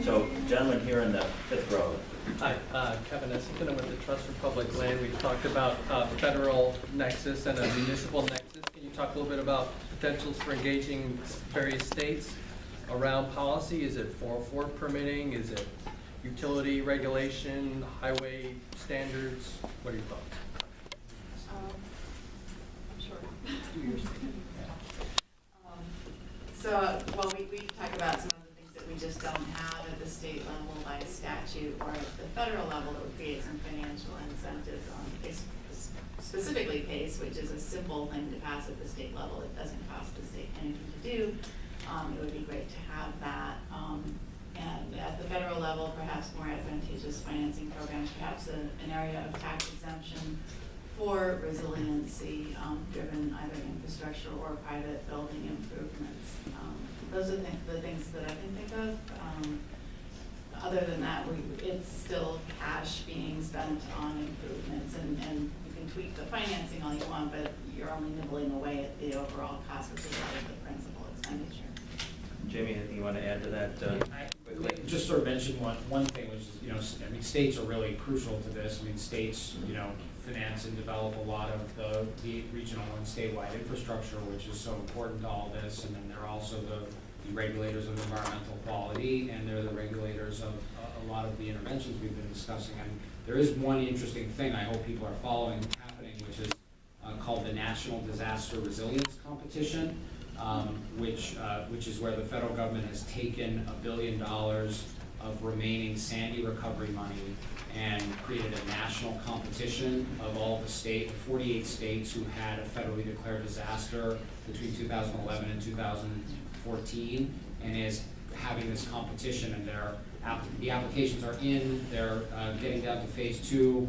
So, gentlemen here in the fifth row. Hi, Kevin Essington. I'm with the Trust for Public Land. We've talked about federal nexus and a municipal nexus. Can you talk a little bit about potentials for engaging various states around policy? Is it 404 permitting? Is it utility regulation, highway standards? What are your thoughts? Well, we talk about some of the things that we just don't have at the state level by statute, or at the federal level that would create some financial incentives on specifically PACE, which is a simple thing to pass at the state level. It doesn't cost the state anything to do. It would be great to have that. And at the federal level, perhaps more advantageous financing programs, perhaps an area of tax exemption for resiliency driven either infrastructure or private building improvements. Those are the things that I can think of. Other than that, it's still cash being spent on improvements, and you can tweak the financing all you want, but you're only nibbling away at the overall cost, which is out of the principal expenditure. Jamie, anything you want to add to that? I just sort of mention one thing, which is, I mean, states are really crucial to this. I mean, states, finance and develop a lot of the regional and statewide infrastructure, which is so important to all this. And then they're also the regulators of environmental quality, and they're the regulators of a lot of the interventions we've been discussing. And there is one interesting thing I hope people are following happening, which is called the National Disaster Resilience Competition. Which is where the federal government has taken $1 billion of remaining Sandy recovery money and created a national competition of all the 48 states who had a federally declared disaster between 2011 and 2014, and is having this competition, and the applications are in, they're getting down to phase 2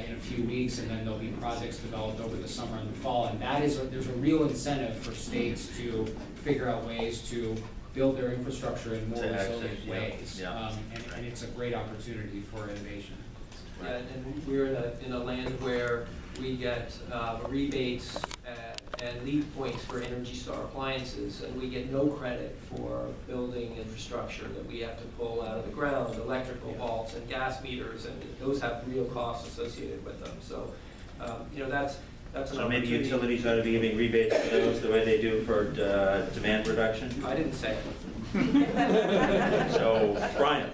in a few weeks, and then there'll be projects developed over the summer and the fall. And there's a real incentive for states to figure out ways to build their infrastructure in more resilient ways. Yeah. And it's a great opportunity for innovation. Yeah, and we're in a land where we get rebates and lead points for Energy Star appliances, and we get no credit for building infrastructure that we have to pull out of the ground, electrical vaults and gas meters, and those have real costs associated with them. So, that's an So maybe opportunity. utilities ought to be giving rebates for those the way they do for demand reduction? I didn't say. So, Brian.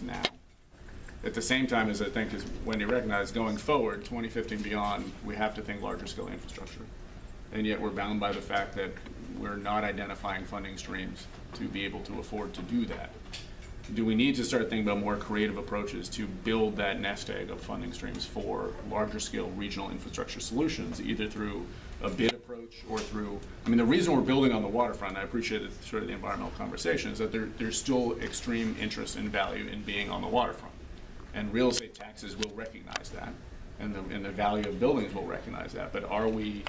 Now, at the same time, as I think as Wendi recognized, going forward, 2050 and beyond, we have to think larger scale infrastructure. And yet we're bound by the fact that we're not identifying funding streams to be able to afford to do that. Do we need to start thinking about more creative approaches to build that nest egg of funding streams for larger scale regional infrastructure solutions, either through a bid approach or through, I mean, the reason we're building on the waterfront, I appreciate it, sort of the environmental conversation, is that there's still extreme interest and value in being on the waterfront. And real estate taxes will recognize that, and the value of buildings will recognize that. But are we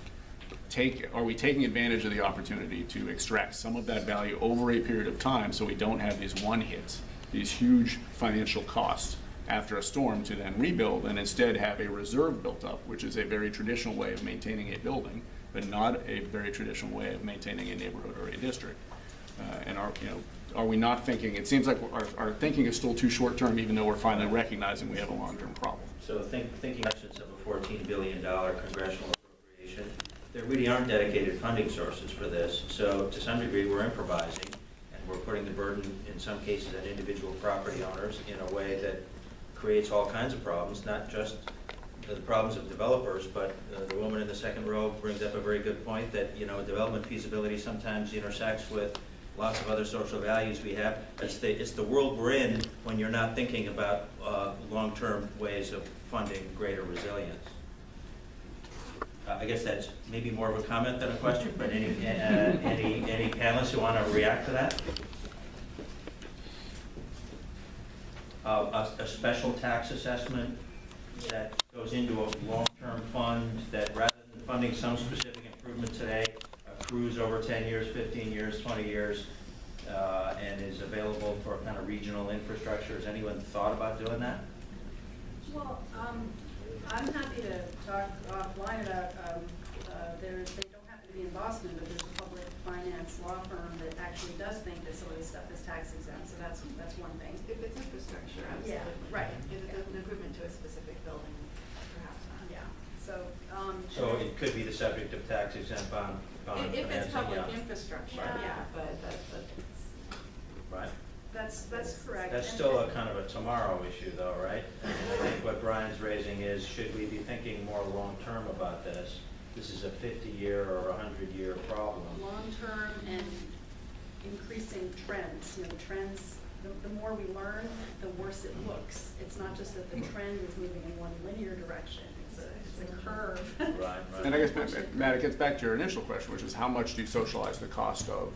taking advantage of the opportunity to extract some of that value over a period of time, so we don't have these one hits, these huge financial costs after a storm to then rebuild, and instead have a reserve built up, which is a very traditional way of maintaining a building, but not a very traditional way of maintaining a neighborhood or a district. And are we not thinking, it seems like our thinking is still too short term, even though we're finally recognizing we have a long-term problem. So thinking of a $14 billion congressional appropriation, there really aren't dedicated funding sources for this. So to some degree, we're improvising, and we're putting the burden, in some cases, on individual property owners in a way that creates all kinds of problems, not just the problems of developers, but the woman in the second row brings up a very good point that, development feasibility sometimes intersects with lots of other social values we have. It's the world we're in when you're not thinking about long-term ways of funding greater resilience. I guess that's maybe more of a comment than a question, but any panelists who want to react to that? A special tax assessment that goes into a long-term fund that, rather than funding some specific improvement today, accrues over 10 years, 15 years, 20 years, and is available for kind of regional infrastructure. Has anyone thought about doing that? Well, I'm happy to talk offline about, they don't happen to be in Boston, but there's a public finance law firm that actually does think that some of this stuff is tax exempt, so that's one thing. If it's infrastructure, Yeah, absolutely. right. If it's an improvement to a specific building, perhaps not. Yeah, so. So it could be the subject of tax exempt bond financing, If it's public yeah. infrastructure, Yeah. yeah, but that's, Right? That's correct. That's And- still a kind of a tomorrow issue though, right? And I think what Brian's raising is, should we be thinking more long-term about this? This is a 50-year or a 100-year problem. Long-term and increasing trends, you know, trends, the more we learn, the worse it looks. It's not just that the trend is moving in one linear direction, it's a curve. Right, And I right. guess, Matt, it gets back to your initial question, which is how much do you socialize the cost of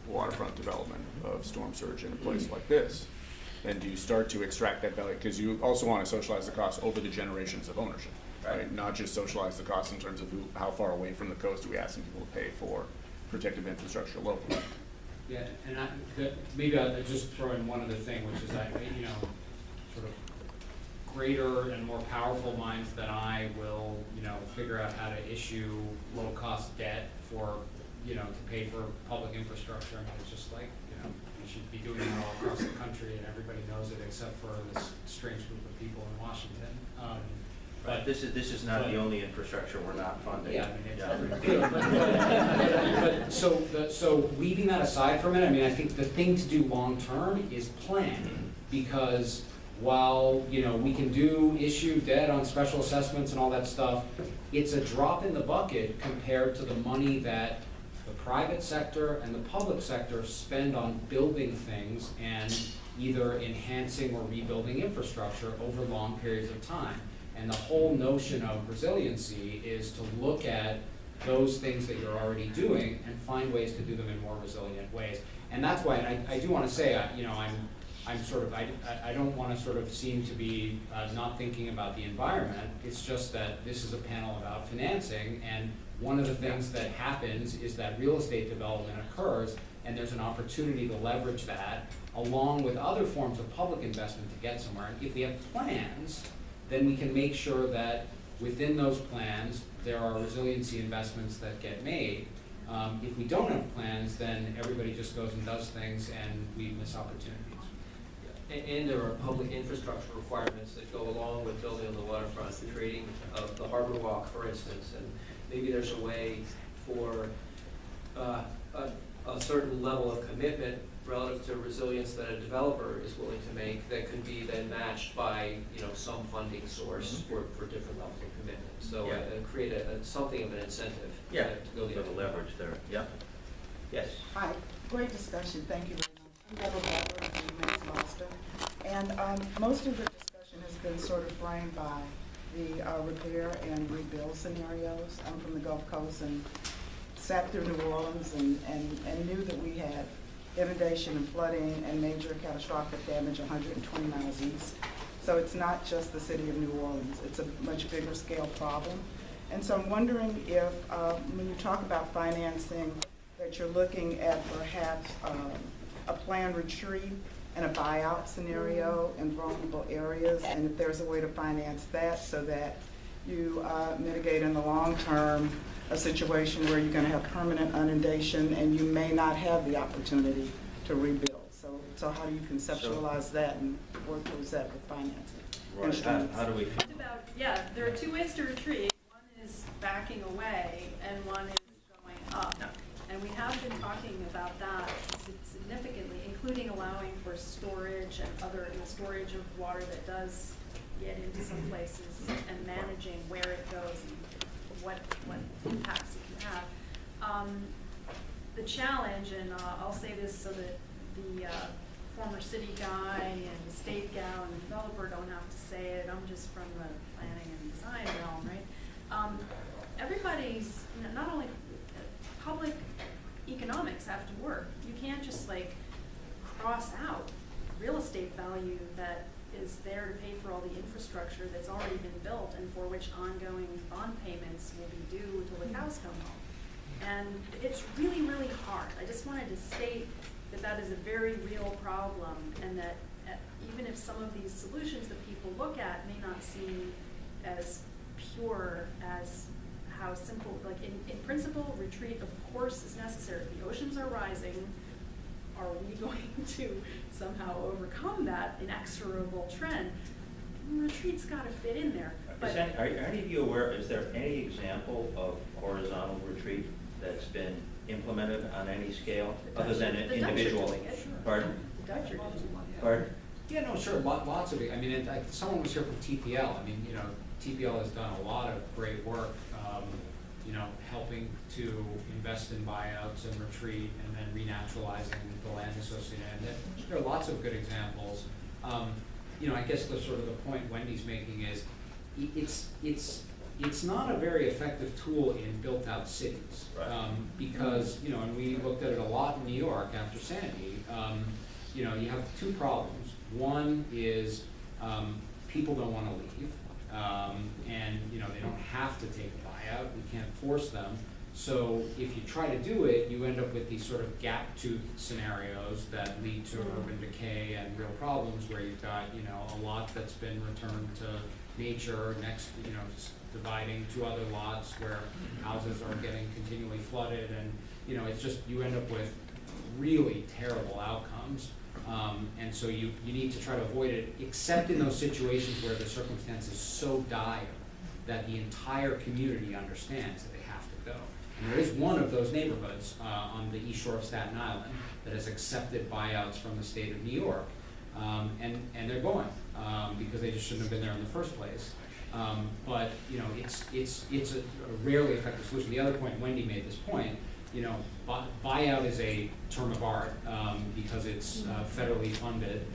waterfront development, of storm surge in a place like this? Then do you start to extract that value? Because you also want to socialize the cost over the generations of ownership, right? Not just socialize the cost in terms of how far away from the coast are we asking people to pay for protective infrastructure locally. Yeah, and maybe I'll just throw in one other thing, which is you know, sort of greater and more powerful minds than I will, you know, figure out how to issue low-cost debt for, you know, to pay for public infrastructure. I mean, it's just like, you know, we should be doing it all across the country and everybody knows it except for this strange group of people in Washington. But this is not the only infrastructure we're not funding. Yeah, I mean, Yeah. so leaving that aside for a minute, I mean, I think the thing to do long-term is plan, because while, you know, we can issue debt on special assessments and all that stuff, it's a drop in the bucket compared to the money that the private sector and the public sector spend on building things and either enhancing or rebuilding infrastructure over long periods of time. And the whole notion of resiliency is to look at those things that you're already doing and find ways to do them in more resilient ways. And that's why, and I do want to say, you know, I'm sort of, I don't want to sort of seem to be not thinking about the environment. It's just that this is a panel about financing, and one of the things that happens is that real estate development occurs, and there's an opportunity to leverage that along with other forms of public investment to get somewhere. And if we have plans, then we can make sure that within those plans, there are resiliency investments that get made. If we don't have plans, then everybody just goes and does things and we miss opportunities. And there are public infrastructure requirements that go along with building on the waterfront, the creating of the harbor walk, for instance, and maybe there's a way for a certain level of commitment relative to resilience that a developer is willing to make that could be then matched by, you know, some funding source for different levels of commitment. So Yeah. create something of an incentive Yeah, to go the for other the way. leverage there, yeah. Yes. Hi, great discussion, thank you very much. I'm Deborah Butler from Boston, and most of the discussion has been sort of framed by the repair and rebuild scenarios. I'm from the Gulf Coast and sat through New Orleans and knew that we had inundation and flooding and major catastrophic damage 120 miles east. So it's not just the city of New Orleans, it's a much bigger scale problem. And so I'm wondering if, when you talk about financing, that you're looking at perhaps a planned retreat and a buyout scenario in vulnerable areas, and if there's a way to finance that so that you mitigate in the long term a situation where you're going to have permanent inundation and you may not have the opportunity to rebuild. So how do you conceptualize that and work towards that with financing? Right. How do we? What about, yeah, there are two ways to retreat. One is backing away and one is going up. No. And we have been talking about that significantly, including allowing for storage and other, storage of water that does get into some places and managing where it goes and what impacts it can have. The challenge, and I'll say this so that the former city guy and the state gal and the developer don't have to say it, I'm just from the planning and design realm, right? Everybody's, not only public economics have to work. You can't just like cross out real estate value that is there to pay for all the infrastructure that's already been built and for which ongoing bond payments will be due until the cows come home. And it's really, really hard. I just wanted to state that that is a very real problem, and that even if some of these solutions that people look at may not seem as pure as how simple, like in principle, retreat of course is necessary. If the oceans are rising, are we going to somehow overcome that inexorable trend? Retreat's gotta fit in there, but. Are any of you aware, is there any example of horizontal retreat that's been implemented on any scale, other than an The Dutch are individual? doing it. Pardon? The Dutch are doing it. Pardon? Yeah, no, sure, lots of it. I mean, someone was here from TPL. I mean, TPL has done a lot of great work, helping to invest in buyouts and retreat and then renaturalizing the land associated. And there are lots of good examples. I guess the sort of the point Wendy's making is it's not a very effective tool in built-out cities. Right. Because, and we looked at it a lot in New York after Sandy, you have two problems. One is people don't want to leave, and they don't have to take a buyout. We can't force them. So if you try to do it, you end up with these sort of gap-tooth scenarios that lead to urban decay and real problems where you've got a lot that's been returned to nature next, dividing two other lots where houses are getting continually flooded, and it's just you end up with really terrible outcomes. And so you need to try to avoid it, except in those situations where the circumstance is so dire that the entire community understands that they have to go. And there is one of those neighborhoods on the east shore of Staten Island that has accepted buyouts from the state of New York, and they're going because they just shouldn't have been there in the first place. But it's a rarely effective solution. The other point, Wendi made this point. Buyout is a term of art because it's federally funded,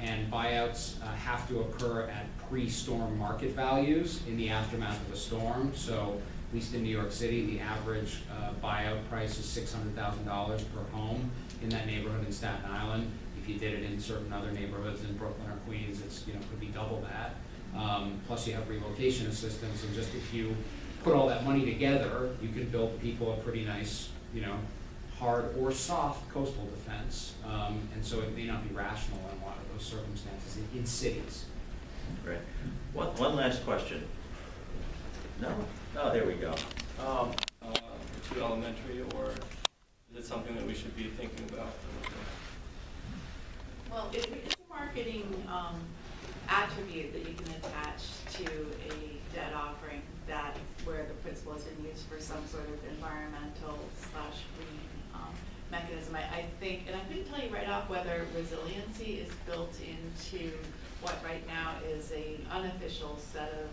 and buyouts have to occur at pre-storm market values in the aftermath of a storm. So, at least in New York City, the average buyout price is $600,000 per home in that neighborhood in Staten Island. If you did it in certain other neighborhoods in Brooklyn or Queens, it's could be double that. Plus, you have relocation assistance, and just if you put all that money together, you can build people a pretty nice, hard or soft coastal defense. And so it may not be rational in a lot of those circumstances in cities. Great. One last question. No? Oh, there we go. Too elementary, or is it something that we should be thinking about? Well, it's a marketing attribute that you can attach to a debt offering where the principal has been used for some sort of environmental / green mechanism. I think, and I couldn't tell you right off whether resiliency is built into what right now is an unofficial set of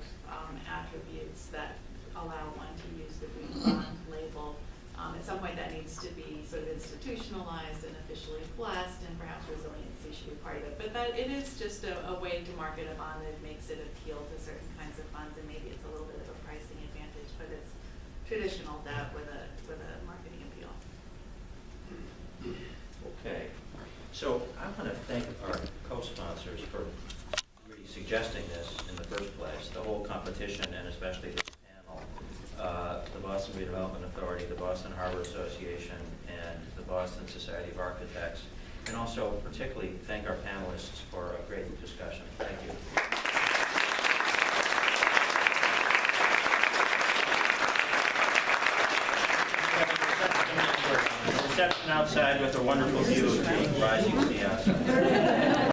attributes that allow one to use the green bond label. At some point that needs to be sort of institutionalized and officially blessed, and perhaps resiliency should be part of it. But that it is just a way to market a bond that makes it appeal to certain kinds of funds, and maybe it's a little bit of a pricing advantage, but it's traditional debt with a marketing appeal. Okay. So I want to thank our co-sponsors for really suggesting this in the first place, the whole competition, and especially this panel. The Boston Redevelopment Authority, the Boston Harbor Association, and the Boston Society of Architects, and also particularly thank our panelists for a great discussion. Thank you. Reception outside with a wonderful view of the rising sea outside.